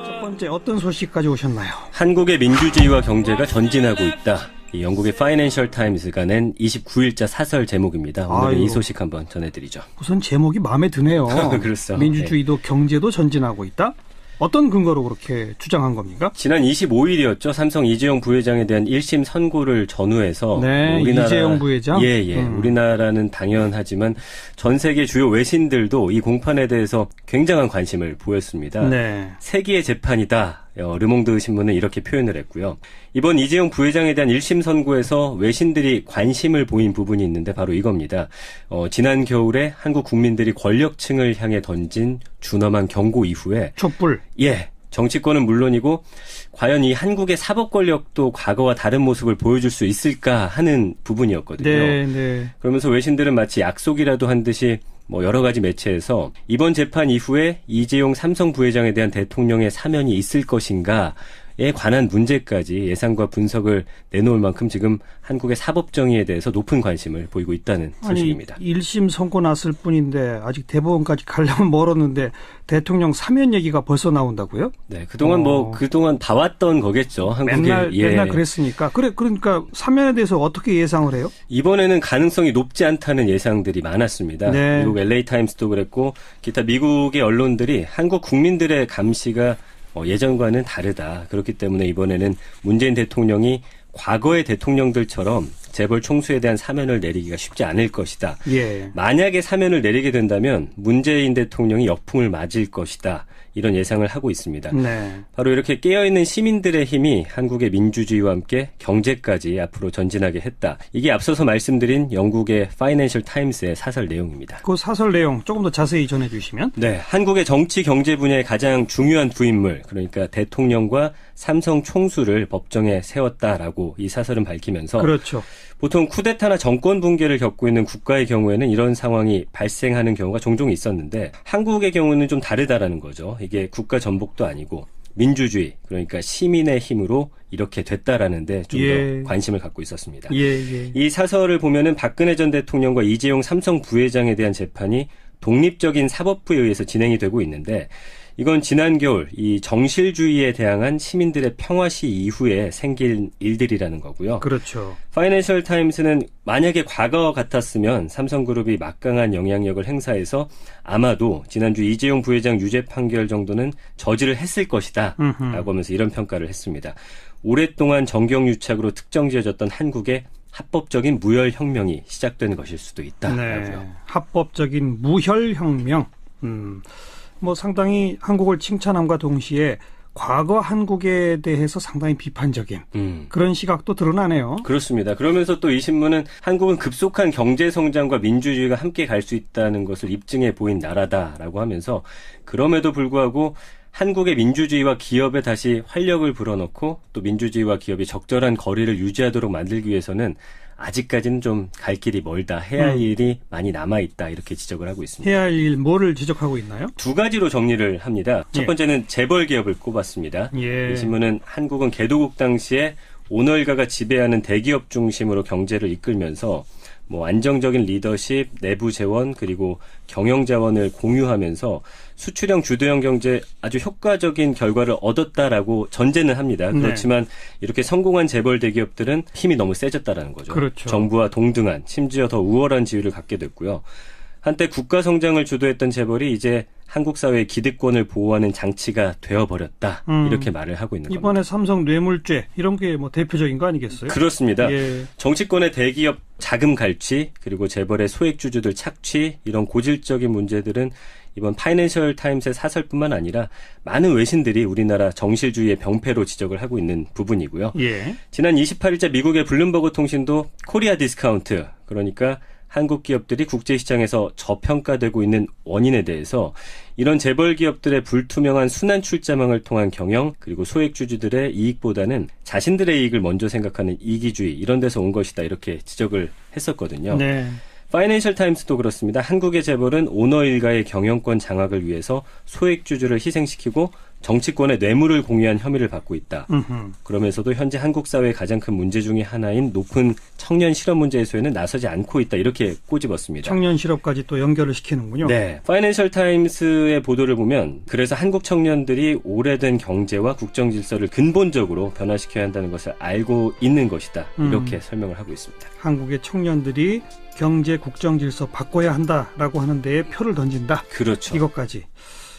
첫 번째 어떤 소식 가져오셨나요? 한국의 민주주의와 경제가 전진하고 있다. 이 영국의 파이낸셜 타임스가 낸 29일자 사설 제목입니다. 오늘은 이 소식 한번 전해드리죠. 우선 제목이 마음에 드네요. 그렇죠. 민주주의도 경제도 전진하고 있다? 어떤 근거로 그렇게 주장한 겁니까? 지난 25일이었죠. 삼성 이재용 부회장에 대한 1심 선고를 전후해서 네, 우리나라, 이재용 부회장? 예. 우리나라는 당연하지만 전 세계 주요 외신들도 이 공판에 대해서 굉장한 관심을 보였습니다. 네. 세기의 재판이다. 르몽드 신문은 이렇게 표현을 했고요. 이번 이재용 부회장에 대한 1심 선고에서 외신들이 관심을 보인 부분이 있는데 바로 이겁니다. 지난 겨울에 한국 국민들이 권력층을 향해 던진 준엄한 경고 이후에 촛불. 예. 정치권은 물론이고 과연 이 한국의 사법 권력도 과거와 다른 모습을 보여줄 수 있을까 하는 부분이었거든요. 네. 그러면서 외신들은 마치 약속이라도 한 듯이 여러 가지 매체에서 이번 재판 이후에 이재용 삼성 부회장에 대한 대통령의 사면이 있을 것인가에 관한 문제까지 예상과 분석을 내놓을 만큼 지금 한국의 사법 정의에 대해서 높은 관심을 보이고 있다는 소식입니다. 1심 선고 났을 뿐인데 아직 대법원까지 가려면 멀었는데 대통령 사면 얘기가 벌써 나온다고요? 네, 그동안 그동안 봐왔던 거겠죠. 한국에 맨날 그랬으니까. 그러니까 사면에 대해서 어떻게 예상을 해요? 이번에는 가능성이 높지 않다는 예상들이 많았습니다. 네. 미국 LA 타임스도 그랬고 기타 미국의 언론들이 한국 국민들의 감시가 예전과는 다르다. 그렇기 때문에 이번에는 문재인 대통령이 과거의 대통령들처럼 재벌 총수에 대한 사면을 내리기가 쉽지 않을 것이다. 예. 만약에 사면을 내리게 된다면 문재인 대통령이 역풍을 맞을 것이다. 이런 예상을 하고 있습니다. 네. 바로 이렇게 깨어있는 시민들의 힘이 한국의 민주주의와 함께 경제까지 앞으로 전진하게 했다. 이게 앞서서 말씀드린 영국의 파이낸셜 타임스의 사설 내용입니다. 그 사설 내용 조금 더 자세히 전해주시면. 네, 한국의 정치 경제 분야의 가장 중요한 부인물, 그러니까 대통령과 삼성 총수를 법정에 세웠다라고 이 사설은 밝히면서 그렇죠. 보통 쿠데타나 정권 붕괴를 겪고 있는 국가의 경우에는 이런 상황이 발생하는 경우가 종종 있었는데 한국의 경우는 좀 다르다라는 거죠. 이게 국가 전복도 아니고 민주주의, 그러니까 시민의 힘으로 이렇게 됐다라는 데 좀 더 관심을 갖고 있었습니다. 이 사설을 보면은 박근혜 전 대통령과 이재용 삼성 부회장에 대한 재판이 독립적인 사법부에 의해서 진행이 되고 있는데 이건 지난 겨울 이 정실주의에 대항한 시민들의 평화시 이후에 생긴 일들이라는 거고요. 그렇죠. 파이낸셜 타임스는 만약에 과거 같았으면 삼성그룹이 막강한 영향력을 행사해서 아마도 지난주 이재용 부회장 유죄 판결 정도는 저지를 했을 것이다 라고 하면서 이런 평가를 했습니다. 오랫동안 정경유착으로 특정지어졌던 한국의 합법적인 무혈혁명이 시작된 것일 수도 있다라고요. 네. 합법적인 무혈혁명. 상당히 한국을 칭찬함과 동시에 과거 한국에 대해서 상당히 비판적인 그런 시각도 드러나네요. 그렇습니다. 그러면서 또 이 신문은 한국은 급속한 경제 성장과 민주주의가 함께 갈 수 있다는 것을 입증해 보인 나라다라고 하면서 그럼에도 불구하고 한국의 민주주의와 기업에 다시 활력을 불어넣고 또 민주주의와 기업이 적절한 거리를 유지하도록 만들기 위해서는 아직까지는 좀 갈 길이 멀다. 해야 할 일이 많이 남아있다. 이렇게 지적을 하고 있습니다. 해야 할 일 뭐를 지적하고 있나요? 두 가지로 정리를 합니다. 첫 번째는 재벌 기업을 꼽았습니다. 이 신문은 한국은 개도국 당시에 오너일가가 지배하는 대기업 중심으로 경제를 이끌면서 안정적인 리더십, 내부 재원, 그리고 경영 자원을 공유하면서 수출형 주도형 경제 아주 효과적인 결과를 얻었다라고 전제는 합니다. 그렇지만 이렇게 성공한 재벌 대기업들은 힘이 너무 세졌다라는 거죠. 그렇죠. 정부와 동등한, 심지어 더 우월한 지위를 갖게 됐고요. 한때 국가 성장을 주도했던 재벌이 이제 한국 사회의 기득권을 보호하는 장치가 되어버렸다. 이렇게 말을 하고 있는 겁니다. 이번에 삼성 뇌물죄 이런 게 대표적인 거 아니겠어요? 그렇습니다. 정치권의 대기업 자금 갈취 그리고 재벌의 소액주주들 착취 이런 고질적인 문제들은 이번 파이낸셜 타임스의 사설뿐만 아니라 많은 외신들이 우리나라 정실주의의 병폐로 지적을 하고 있는 부분이고요. 지난 28일자 미국의 블룸버그 통신도 코리아 디스카운트, 그러니까 한국 기업들이 국제시장에서 저평가되고 있는 원인에 대해서 이런 재벌 기업들의 불투명한 순환 출자망을 통한 경영 그리고 소액주주들의 이익보다는 자신들의 이익을 먼저 생각하는 이기주의 이런 데서 온 것이다 이렇게 지적을 했었거든요. 파이낸셜 타임스도 그렇습니다. 한국의 재벌은 오너 일가의 경영권 장악을 위해서 소액주주를 희생시키고 정치권의 뇌물을 공유한 혐의를 받고 있다. 음흠. 그러면서도 현재 한국 사회의 가장 큰 문제 중에 하나인 높은 청년 실업 문제 해소에는 나서지 않고 있다. 이렇게 꼬집었습니다. 청년 실업까지 또 연결을 시키는군요. 네. 파이낸셜 타임스의 보도를 보면 그래서 한국 청년들이 오래된 경제와 국정 질서를 근본적으로 변화시켜야 한다는 것을 알고 있는 것이다. 이렇게 설명을 하고 있습니다. 한국의 청년들이 경제 국정 질서 바꿔야 한다라고 하는 데에 표를 던진다. 그렇죠. 이것까지.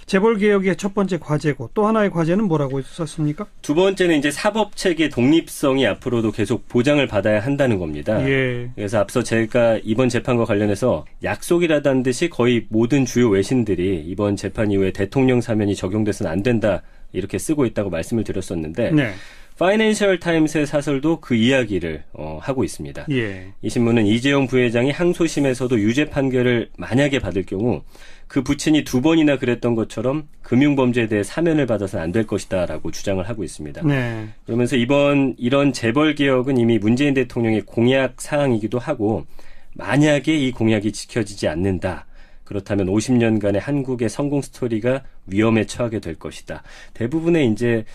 재벌개혁의 첫 번째 과제고 또 하나의 과제는 뭐라고 썼습니까? 두 번째는 이제 사법체계 독립성이 앞으로도 계속 보장을 받아야 한다는 겁니다. 예. 그래서 앞서 제가 이번 재판과 관련해서 약속이라는 듯이 거의 모든 주요 외신들이 이번 재판 이후에 대통령 사면이 적용돼서는 안 된다 이렇게 쓰고 있다고 말씀을 드렸었는데 네. 파이낸셜 타임스의 사설도 그 이야기를 하고 있습니다. 예. 이 신문은 이재용 부회장이 항소심에서도 유죄 판결을 만약에 받을 경우 그 부친이 2번이나 그랬던 것처럼 금융범죄에 대해 사면을 받아서는 안 될 것이다 라고 주장을 하고 있습니다. 네. 그러면서 이런 재벌개혁은 이미 문재인 대통령의 공약 사항이기도 하고 만약에 이 공약이 지켜지지 않는다. 그렇다면 50년간의 한국의 성공 스토리가 위험에 처하게 될 것이다. 대부분의 이제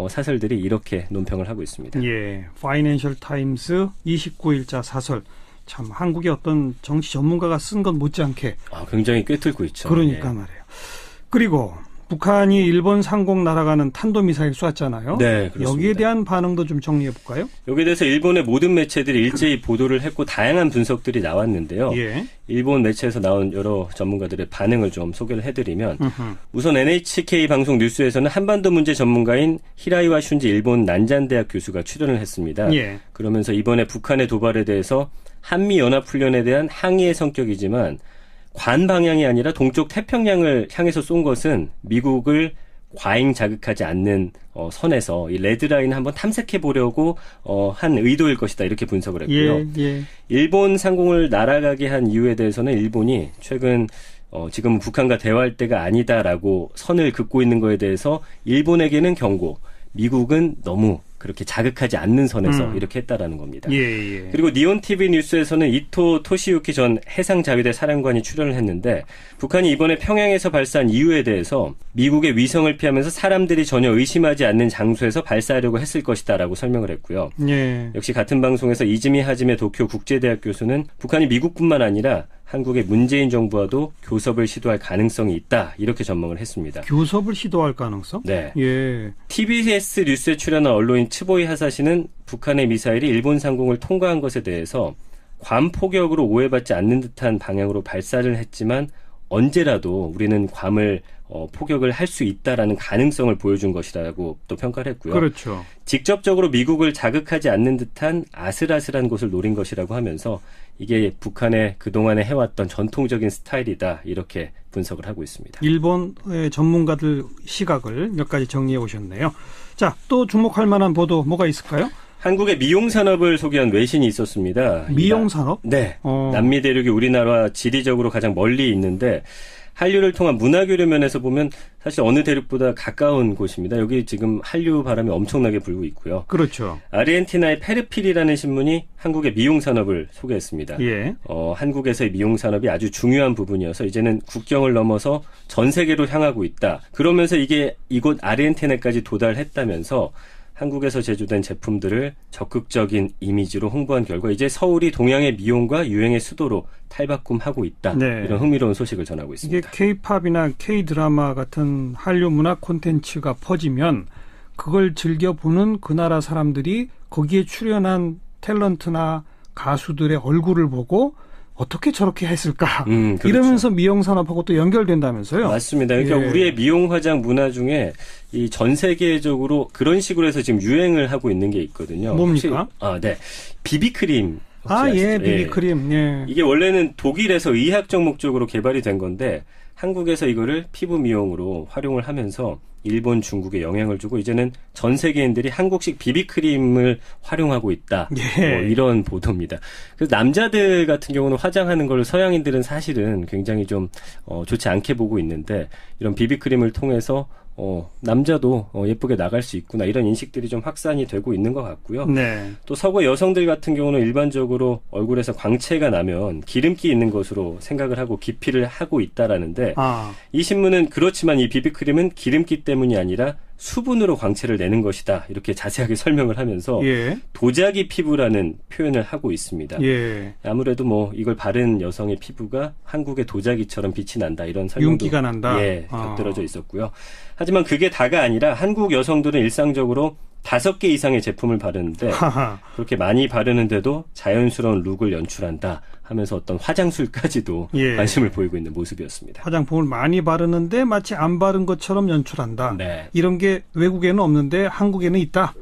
사설들이 이렇게 논평을 하고 있습니다. 예. 파이낸셜 타임스 29일자 사설. 참 한국의 어떤 정치 전문가가 쓴 건 못지않게 굉장히 꿰뚫고 있죠. 그러니까 예. 말이에요. 그리고 북한이 일본 상공 날아가는 탄도미사일 쐈잖아요. 네, 그렇습니다. 여기에 대한 반응도 좀 정리해 볼까요? 여기에 대해서 일본의 모든 매체들이 일제히 보도를 했고 다양한 분석들이 나왔는데요. 예. 일본 매체에서 나온 여러 전문가들의 반응을 좀 소개를 해드리면 으흠. 우선 NHK 방송 뉴스에서는 한반도 문제 전문가인 히라이와 슌지 일본 난잔대학 교수가 출연을 했습니다. 예. 그러면서 이번에 북한의 도발에 대해서 한미연합훈련에 대한 항의의 성격이지만 관 방향이 아니라 동쪽 태평양을 향해서 쏜 것은 미국을 과잉 자극하지 않는 선에서 이 레드라인을 한번 탐색해 보려고 한 의도일 것이다 이렇게 분석을 했고요. 예, 예. 일본 상공을 날아가게 한 이유에 대해서는 일본이 최근 지금 북한과 대화할 때가 아니다라고 선을 긋고 있는 거에 대해서 일본에게는 경고, 미국은 너무 그렇게 자극하지 않는 선에서 이렇게 했다라는 겁니다. 예, 예. 그리고 니온TV 뉴스에서는 이토 토시유키 전 해상자위대 사령관이 출연을 했는데 북한이 이번에 평양에서 발사한 이유에 대해서 미국의 위성을 피하면서 사람들이 전혀 의심하지 않는 장소에서 발사하려고 했을 것이다라고 설명을 했고요. 예. 역시 같은 방송에서 이즈미 하지메 도쿄 국제대학 교수는 북한이 미국뿐만 아니라 한국의 문재인 정부와도 교섭을 시도할 가능성이 있다 이렇게 전망을 했습니다. 교섭을 시도할 가능성? 네. 예. TBS 뉴스에 출연한 언론인 츠보이 하사시는 북한의 미사일이 일본 상공을 통과한 것에 대해서 괌 포격으로 오해받지 않는 듯한 방향으로 발사를 했지만 언제라도 우리는 괌을 포격을 할 수 있다라는 가능성을 보여준 것이라고 또 평가를 했고요. 그렇죠. 직접적으로 미국을 자극하지 않는 듯한 아슬아슬한 곳을 노린 것이라고 하면서 이게 북한의 그동안에 해왔던 전통적인 스타일이다 이렇게 분석을 하고 있습니다. 일본의 전문가들 시각을 몇 가지 정리해 오셨네요. 자, 또 주목할 만한 보도 뭐가 있을까요? 한국의 미용산업을 소개한 외신이 있었습니다. 미용산업? 네. 남미 대륙이 우리나라와 지리적으로 가장 멀리 있는데 한류를 통한 문화교류 면에서 보면 사실 어느 대륙보다 가까운 곳입니다. 여기 지금 한류 바람이 엄청나게 불고 있고요. 그렇죠. 아르헨티나의 페르필이라는 신문이 한국의 미용산업을 소개했습니다. 예. 한국에서의 미용산업이 아주 중요한 부분이어서 이제는 국경을 넘어서 전 세계로 향하고 있다. 그러면서 이게 이곳 아르헨티나까지 도달했다면서 한국에서 제조된 제품들을 적극적인 이미지로 홍보한 결과 이제 서울이 동양의 미용과 유행의 수도로 탈바꿈하고 있다. 네. 이런 흥미로운 소식을 전하고 있습니다. 이게 K-팝이나 K-드라마 같은 한류 문화 콘텐츠가 퍼지면 그걸 즐겨보는 그 나라 사람들이 거기에 출연한 탤런트나 가수들의 얼굴을 보고 어떻게 저렇게 했을까? 그렇죠. 이러면서 미용산업하고 또 연결된다면서요? 맞습니다. 그러니까 예. 우리의 미용 화장 문화 중에 이 전 세계적으로 그런 식으로 해서 지금 유행을 하고 있는 게 있거든요. 뭡니까? 네. 비비크림. 예, 비비크림. 예. 이게 원래는 독일에서 의학적 목적으로 개발이 된 건데 한국에서 이거를 피부 미용으로 활용을 하면서 일본, 중국에 영향을 주고 이제는 전 세계인들이 한국식 비비크림을 활용하고 있다. 예. 이런 보도입니다. 그래서 남자들 같은 경우는 화장하는 걸 서양인들은 사실은 굉장히 좀 좋지 않게 보고 있는데 이런 비비크림을 통해서 남자도 예쁘게 나갈 수 있구나 이런 인식들이 좀 확산이 되고 있는 것 같고요. 네. 또 서구 여성들 같은 경우는 일반적으로 얼굴에서 광채가 나면 기름기 있는 것으로 생각을 하고 기피를 하고 있다라는데 이 신문은 그렇지만 이 비비크림은 기름기 때문이 아니라 수분으로 광채를 내는 것이다. 이렇게 자세하게 설명을 하면서 예. 도자기 피부라는 표현을 하고 있습니다. 예. 아무래도 뭐 이걸 바른 여성의 피부가 한국의 도자기처럼 빛이 난다. 이런 설명도 윤기가 난다. 예, 곁들여져 있었고요. 하지만 그게 다가 아니라 한국 여성들은 일상적으로 5개 이상의 제품을 바르는데 하하. 그렇게 많이 바르는데도 자연스러운 룩을 연출한다 하면서 어떤 화장술까지도 예. 관심을 보이고 있는 모습이었습니다. 화장품을 많이 바르는데 마치 안 바른 것처럼 연출한다. 네. 이런 게 외국에는 없는데 한국에는 있다.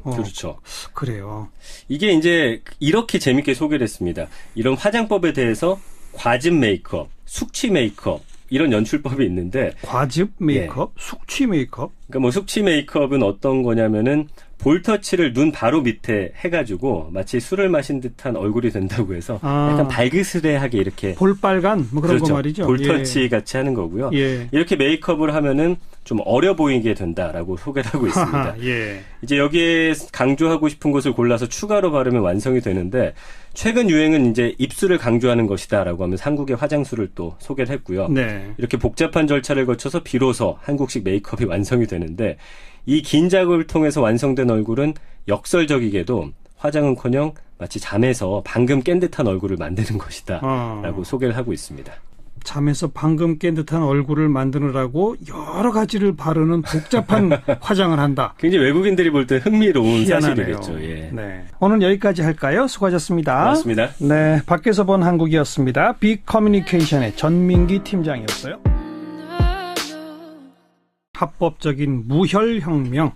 그렇죠. 그래요. 이게 이제 이렇게 재밌게 소개를 했습니다. 이런 화장법에 대해서 과즙 메이크업, 숙취 메이크업 이런 연출법이 있는데 과즙 메이크업, 숙취 메이크업. 그러니까 뭐 숙취 메이크업은 어떤 거냐면은 볼터치를 눈 바로 밑에 해가지고 마치 술을 마신 듯한 얼굴이 된다고 해서 약간 발그스레하게 이렇게 볼빨간 뭐 그런 그렇죠. 거 말이죠. 볼터치 예. 같이 하는 거고요. 예. 이렇게 메이크업을 하면은 좀 어려 보이게 된다라고 소개를 하고 있습니다. 예. 이제 여기에 강조하고 싶은 것을 골라서 추가로 바르면 완성이 되는데 최근 유행은 이제 입술을 강조하는 것이다라고 하면서 한국의 화장술을 또 소개를 했고요. 네. 이렇게 복잡한 절차를 거쳐서 비로소 한국식 메이크업이 완성이 되는데 이 긴 작업을 통해서 완성된 얼굴은 역설적이게도 화장은커녕 마치 잠에서 방금 깬 듯한 얼굴을 만드는 것이다 라고 소개를 하고 있습니다. 잠에서 방금 깬 듯한 얼굴을 만드느라고 여러 가지를 바르는 복잡한 화장을 한다. 굉장히 외국인들이 볼 때 흥미로운 희한하네요. 사실이겠죠. 예. 네. 오늘 여기까지 할까요? 수고하셨습니다. 고맙습니다. 네, 밖에서 본 한국이었습니다. 빅 커뮤니케이션의 전민기 팀장이었어요. 합법적인 무혈혁명.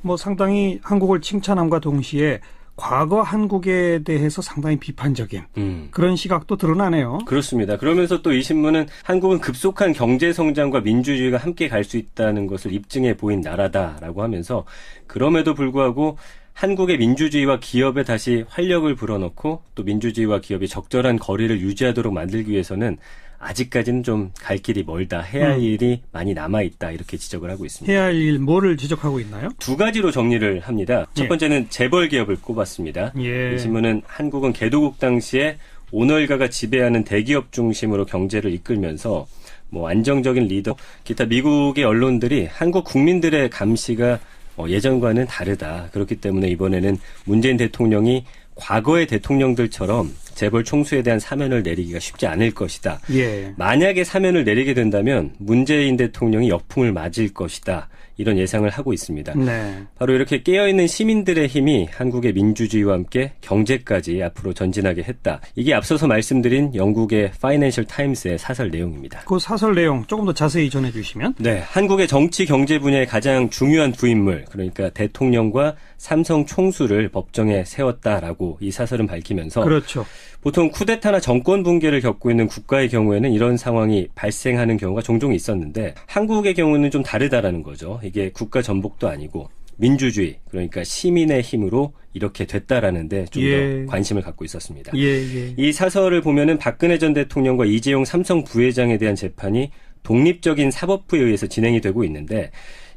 뭐 상당히 한국을 칭찬함과 동시에 과거 한국에 대해서 상당히 비판적인 그런 시각도 드러나네요. 그렇습니다. 그러면서 또 이 신문은 한국은 급속한 경제 성장과 민주주의가 함께 갈 수 있다는 것을 입증해 보인 나라다라고 하면서 그럼에도 불구하고 한국의 민주주의와 기업에 다시 활력을 불어넣고 또 민주주의와 기업이 적절한 거리를 유지하도록 만들기 위해서는 아직까지는 좀 갈 길이 멀다. 해야 할 일이 많이 남아있다. 이렇게 지적을 하고 있습니다. 해야 할 일 뭐를 지적하고 있나요? 2가지로 정리를 합니다. 첫 번째는 재벌 기업을 꼽았습니다. 예. 이 신문은 한국은 개도국 당시에 오너일가가 지배하는 대기업 중심으로 경제를 이끌면서 뭐 안정적인 리더, 기타 미국의 언론들이 한국 국민들의 감시가 예전과는 다르다. 그렇기 때문에 이번에는 문재인 대통령이 과거의 대통령들처럼 재벌 총수에 대한 사면을 내리기가 쉽지 않을 것이다. 예. 만약에 사면을 내리게 된다면 문재인 대통령이 역풍을 맞을 것이다. 이런 예상을 하고 있습니다. 네. 바로 이렇게 깨어있는 시민들의 힘이 한국의 민주주의와 함께 경제까지 앞으로 전진하게 했다. 이게 앞서서 말씀드린 영국의 파이낸셜 타임스의 사설 내용입니다. 그 사설 내용 조금 더 자세히 전해주시면. 네, 한국의 정치 경제 분야의 가장 중요한 부인물, 그러니까 대통령과 삼성 총수를 법정에 세웠다라고 이 사설은 밝히면서 그렇죠. 보통 쿠데타나 정권 붕괴를 겪고 있는 국가의 경우에는 이런 상황이 발생하는 경우가 종종 있었는데 한국의 경우는 좀 다르다라는 거죠. 이게 국가 전복도 아니고 민주주의, 그러니까 시민의 힘으로 이렇게 됐다라는 데 좀 더 관심을 갖고 있었습니다. 이 사설을 보면은 박근혜 전 대통령과 이재용 삼성 부회장에 대한 재판이 독립적인 사법부에 의해서 진행이 되고 있는데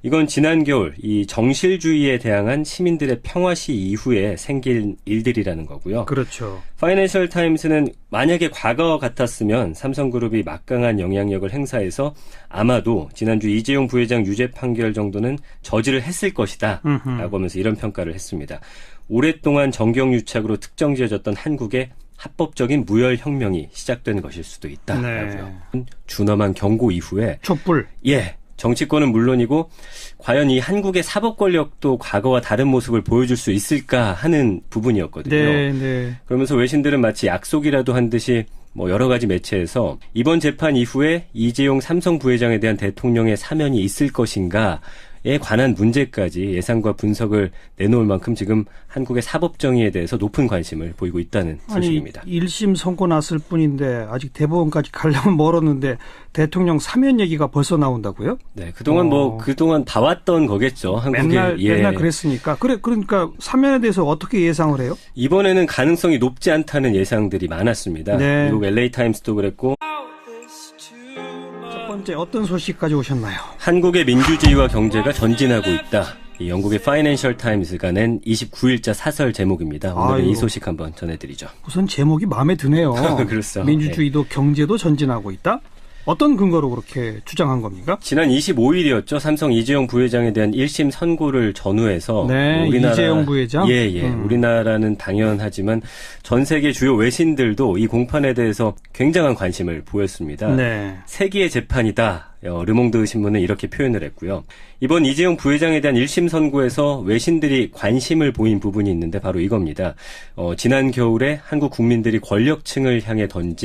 이건 지난 겨울 이 정실주의에 대항한 시민들의 평화시 이후에 생긴 일들이라는 거고요. 그렇죠. 파이낸셜 타임스는 만약에 과거 같았으면 삼성그룹이 막강한 영향력을 행사해서 아마도 지난주 이재용 부회장 유죄 판결 정도는 저지를 했을 것이다 라고 하면서 이런 평가를 했습니다. 오랫동안 정경유착으로 특정지어졌던 한국의 합법적인 무혈혁명이 시작된 것일 수도 있다라고요. 네. 준엄한 경고 이후에 촛불. 예. 정치권은 물론이고 과연 이 한국의 사법 권력도 과거와 다른 모습을 보여줄 수 있을까 하는 부분이었거든요. 네. 그러면서 외신들은 마치 약속이라도 한 듯이 뭐 여러 가지 매체에서 이번 재판 이후에 이재용 삼성 부회장에 대한 대통령의 사면이 있을 것인가에 관한 문제까지 예상과 분석을 내놓을 만큼 지금 한국의 사법 정의에 대해서 높은 관심을 보이고 있다는 소식입니다. 1심 선고 났을 뿐인데 아직 대법원까지 가려면 멀었는데 대통령 사면 얘기가 벌써 나온다고요? 네, 그동안 그동안 봐왔던 거겠죠. 한국에 맨날 그랬으니까. 그러니까 사면에 대해서 어떻게 예상을 해요? 이번에는 가능성이 높지 않다는 예상들이 많았습니다. 네. 미국 LA 타임스도 그랬고. 첫 번째 어떤 소식 가져오셨나요? 한국의 민주주의와 경제가 전진하고 있다. 이 영국의 파이낸셜 타임스가 낸 29일자 사설 제목입니다. 오늘은 이 소식 한번 전해드리죠. 우선 제목이 마음에 드네요. 그렇죠. 민주주의도 경제도 전진하고 있다? 어떤 근거로 그렇게 주장한 겁니까? 지난 25일이었죠. 삼성 이재용 부회장에 대한 1심 선고를 전후해서 네, 이재용 부회장. 예. 우리나라는 당연하지만 전 세계 주요 외신들도 이 공판에 대해서 굉장한 관심을 보였습니다. 네. 세기의 재판이다. 르몽드 신문은 이렇게 표현을 했고요. 이번 이재용 부회장에 대한 1심 선고에서 외신들이 관심을 보인 부분이 있는데 바로 이겁니다. 지난 겨울에 한국 국민들이 권력층을 향해 던진